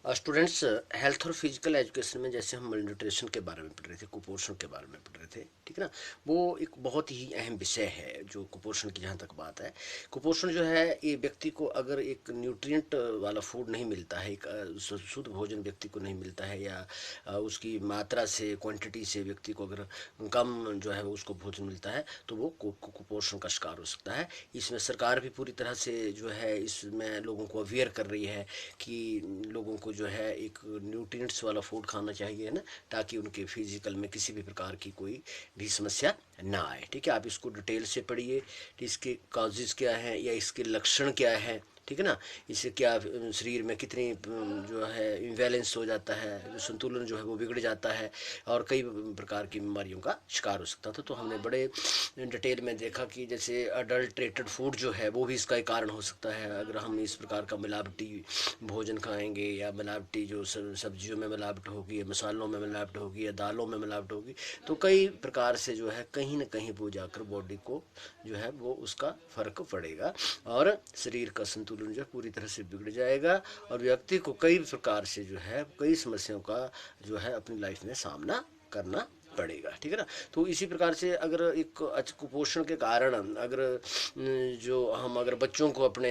Students health और physical education में जैसे हम मल न्यूट्रिशन के बारे में पढ़ रहे थे, कुपोषण के बारे में पढ़ रहे थे, ठीक है ना। वो एक बहुत ही अहम विषय है जो कुपोषण की, जहाँ तक बात है। कुपोषण जो है, ये व्यक्ति को अगर एक न्यूट्रिएंट वाला फूड नहीं मिलता है, एक शुद्ध भोजन व्यक्ति को नहीं मिलता है, या उसकी मात्रा से, क्वांटिटी से व्यक्ति को अगर कम जो है वो उसको भोजन मिलता है, तो वो कुपोषण का शिकार हो सकता है। इसमें सरकार भी पूरी तरह से जो है इसमें लोगों को अवेयर कर रही है कि लोगों को जो है एक न्यूट्रिएंट्स वाला फूड खाना चाहिए ना, ताकि उनके फिजिकल में किसी भी प्रकार की कोई भी समस्या ना आए। ठीक है, आप इसको डिटेल से पढ़िए, इसके काजेज़ क्या हैं या इसके लक्षण क्या है, ठीक है ना। इससे क्या शरीर में कितनी जो है इम्बैलेंस हो जाता है, जो संतुलन जो है वो बिगड़ जाता है, और कई प्रकार की बीमारियों का शिकार हो सकता था। तो हमने बड़े डिटेल में देखा कि जैसे अडल्ट्रेटेड फूड जो है वो भी इसका एक कारण हो सकता है। अगर हम इस प्रकार का मिलावटी भोजन खाएंगे, या मिलावटी जो सब्जियों में मिलावट होगी, मसालों में मिलावट होगी, या दालों में मिलावट होगी, तो कई प्रकार से जो है कहीं ना कहीं वो जाकर बॉडी को जो है वो उसका फर्क पड़ेगा, और शरीर का संतुलन जो है पूरी तरह से बिगड़ जाएगा, और व्यक्ति को कई प्रकार से जो है कई समस्याओं का जो है अपनी लाइफ में सामना करना पड़ेगा। ठीक है ना। तो इसी प्रकार से अगर एक कुपोषण के कारण अगर जो हम अगर बच्चों को अपने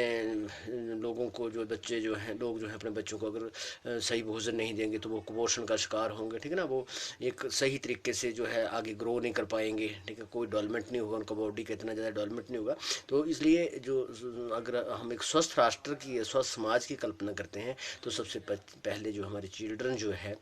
लोगों को, जो बच्चे जो हैं, लोग जो हैं अपने बच्चों को अगर सही भोजन नहीं देंगे तो वो कुपोषण का शिकार होंगे। ठीक है ना। वो एक सही तरीके से जो है आगे ग्रो नहीं कर पाएंगे। ठीक है, कोई डेवलपमेंट नहीं होगा, उनका बॉडी का इतना ज़्यादा डेवलपमेंट नहीं होगा। तो इसलिए जो अगर हम एक स्वस्थ राष्ट्र की, स्वस्थ समाज की कल्पना करते हैं, तो सबसे पहले जो हमारे चिल्ड्रन जो है,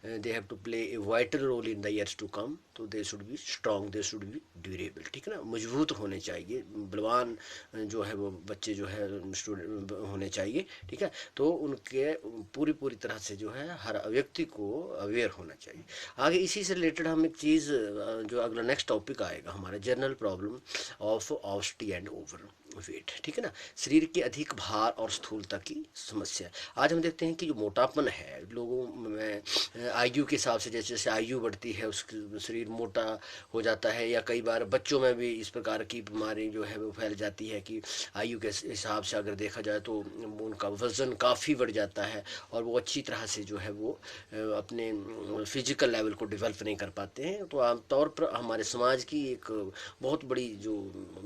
they have to play a vital role in the years to come. तो they should be strong, they should be durable. ठीक है ना, मजबूत होने चाहिए, बलवान जो है वो बच्चे जो है स्टूडेंट होने चाहिए। ठीक है, तो उनके पूरी पूरी तरह से जो है हर व्यक्ति को अवेयर होना चाहिए। आगे इसी से रिलेटेड हम एक चीज़, जो अगला नेक्स्ट टॉपिक आएगा हमारा, general problem of obesity and over weight. ठीक है ना, शरीर के अधिक भार और स्थूलता की समस्या। आज हम देखते हैं कि जो मोटापन है लोगों में, आयु के हिसाब से, जैसे जैसे आयु बढ़ती है उसके शरीर मोटा हो जाता है, या कई बार बच्चों में भी इस प्रकार की बीमारी जो है वो फैल जाती है कि आयु के हिसाब से अगर देखा जाए तो उनका वज़न काफ़ी बढ़ जाता है, और वो अच्छी तरह से जो है वो अपने फिजिकल लेवल को डेवलप नहीं कर पाते हैं। तो आमतौर पर हमारे समाज की एक बहुत बड़ी जो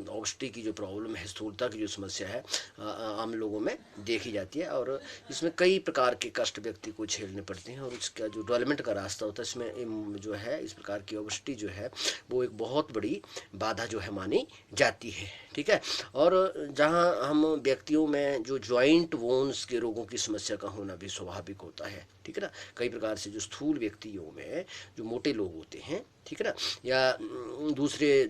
ओबेसिटी की जो प्रॉब्लम है, स्थूलता की जो समस्या है, आम लोगों में देखी जाती है, और इसमें कई प्रकार के कष्ट व्यक्ति को झेलने पड़ते हैं, और इसका जो डेवलपमेंट का रास्ता होता है इसमें जो है इस प्रकार की ओबेसिटी जो है वो एक बहुत बड़ी बाधा जो है मानी जाती है। ठीक है, और जहाँ हम व्यक्तियों में जो जॉइंट वोन्स के रोगों की समस्या का होना भी स्वाभाविक होता है। ठीक है ना, कई प्रकार से जो स्थूल व्यक्तियों में जो मोटे लोग होते हैं, ठीक है ना, या दूसरे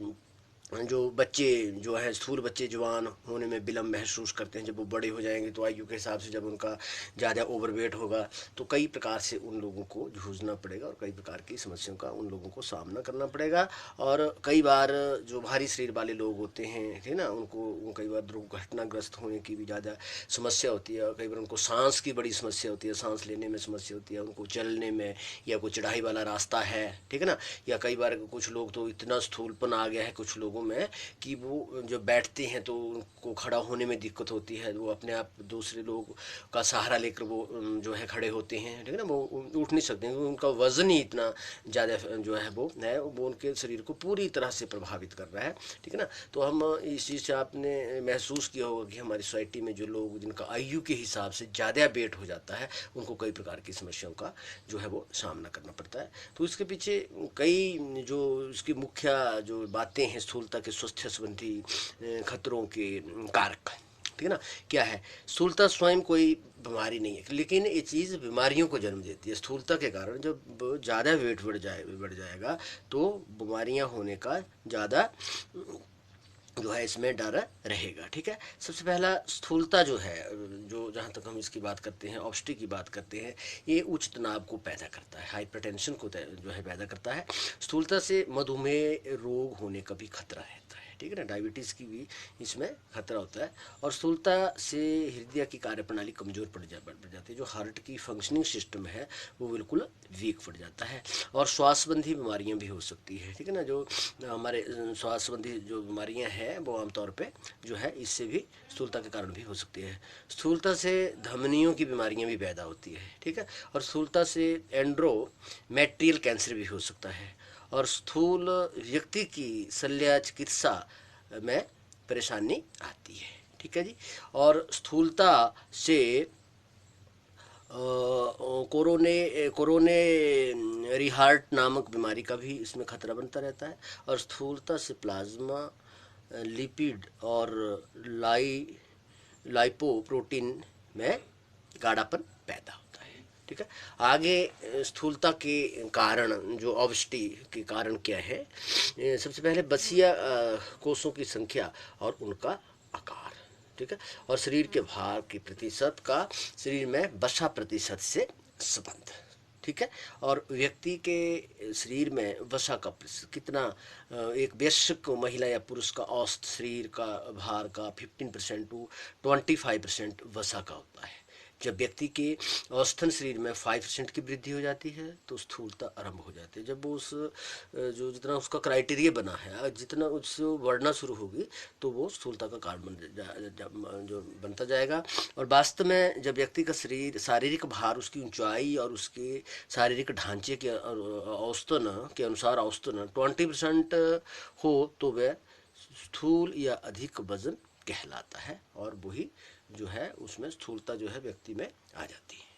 जो बच्चे जो है स्थूल बच्चे जवान होने में विलम्ब महसूस करते हैं, जब वो बड़े हो जाएंगे तो आयु के हिसाब से जब उनका ज़्यादा ओवरवेट होगा, तो कई प्रकार से उन लोगों को जूझना पड़ेगा, और कई प्रकार की समस्याओं का उन लोगों को सामना करना पड़ेगा। और कई बार जो भारी शरीर वाले लोग होते हैं, ठीक है ना, उनको कई बार दुर्घटनाग्रस्त होने की भी ज़्यादा समस्या होती है, और कई बार उनको सांस की बड़ी समस्या होती है, सांस लेने में समस्या होती है, उनको चलने में, या कोई चढ़ाई वाला रास्ता है, ठीक है ना, या कई बार कुछ लोग तो इतना स्थूलपन आ गया है कुछ लोगों में कि वो जो बैठते हैं तो उनको खड़ा होने में दिक्कत होती है, वो अपने आप दूसरे लोग का सहारा लेकर वो जो है खड़े होते हैं, ठीक है ना, वो उठ नहीं सकते क्योंकि उनका वज़न ही इतना ज़्यादा जो है वो उनके शरीर को पूरी तरह से प्रभावित कर रहा है। ठीक है ना, तो हम इस चीज़ से आपने महसूस किया होगा कि हमारी सोसाइटी में जो लोग जिनका आयु के हिसाब से ज़्यादा वेट हो जाता है, उनको कई प्रकार की समस्याओं का जो है वो सामना करना पड़ता है। तो इसके पीछे कई जो इसकी मुख्य जो बातें हैं स्थूलता के स्वास्थ्य संबंधी खतरों के कारक, ठीक है ना, क्या है। स्थूलता स्वयं कोई बीमारी नहीं है, लेकिन ये चीज़ बीमारियों को जन्म देती है। स्थूलता के कारण जब ज़्यादा वेट बढ़ जाएगा तो बीमारियां होने का ज़्यादा जो है इसमें डर रहेगा। ठीक है, सबसे पहला स्थूलता जो है, जो जहाँ तक हम इसकी बात करते हैं, ऑबेसिटी की बात करते हैं, ये उच्च तनाव को पैदा करता है, हाइपरटेंशन को जो है पैदा करता है। स्थूलता से मधुमेह रोग होने का भी खतरा रहता है। ठीक है ना, डायबिटीज़ की भी इसमें खतरा होता है। और स्थूलता से हृदय की कार्यप्रणाली कमज़ोर पड़ जाती है, जो हार्ट की फंक्शनिंग सिस्टम है वो बिल्कुल वीक पड़ जाता है। और श्वास संबंधी बीमारियां भी हो सकती है, ठीक है ना, जो हमारे श्वास संबंधी जो बीमारियां हैं वो आमतौर पे जो है इससे भी स्थूलता के कारण भी हो सकती है। स्थूलता से धमनियों की बीमारियां भी पैदा होती है, ठीक है। और स्थूलता से एंड्रोमेट्रियल कैंसर भी हो सकता है। और स्थूल व्यक्ति की शल्य चिकित्सा में परेशानी आती है, ठीक है जी। और स्थूलता से कोरोने रिहार्ट नामक बीमारी का भी इसमें खतरा बनता रहता है। और स्थूलता से प्लाज्मा लिपिड और लाई लाइपोप्रोटीन में गाढ़ापन पैदा होता है, ठीक है। आगे स्थूलता के कारण, जो ऑबस्टी के कारण क्या है, सबसे पहले बसिया कोषों की संख्या और उनका आकार, ठीक है। और शरीर के भार के प्रतिशत का शरीर में वसा प्रतिशत से संबंध, ठीक है। और व्यक्ति के शरीर में वसा का प्रतिशत कितना, एक वयस्क महिला या पुरुष का औसत शरीर का भार का 15% टू 25% वसा का होता है। जब व्यक्ति के औसतन शरीर में 5% की वृद्धि हो जाती है तो स्थूलता आरंभ हो जाती है। जब वो उस जो जितना उसका क्राइटेरिया बना है, जितना उससे बढ़ना शुरू होगी तो वो स्थूलता का कारण जो बनता जाएगा। और वास्तव में जब व्यक्ति का शरीर शारीरिक भार उसकी ऊंचाई और उसके शारीरिक ढांचे के औसतन के अनुसार औसतन 20% हो तो वह स्थूल या अधिक वजन कहलाता है। और वही जो है उसमें स्थूलता जो है व्यक्ति में आ जाती है।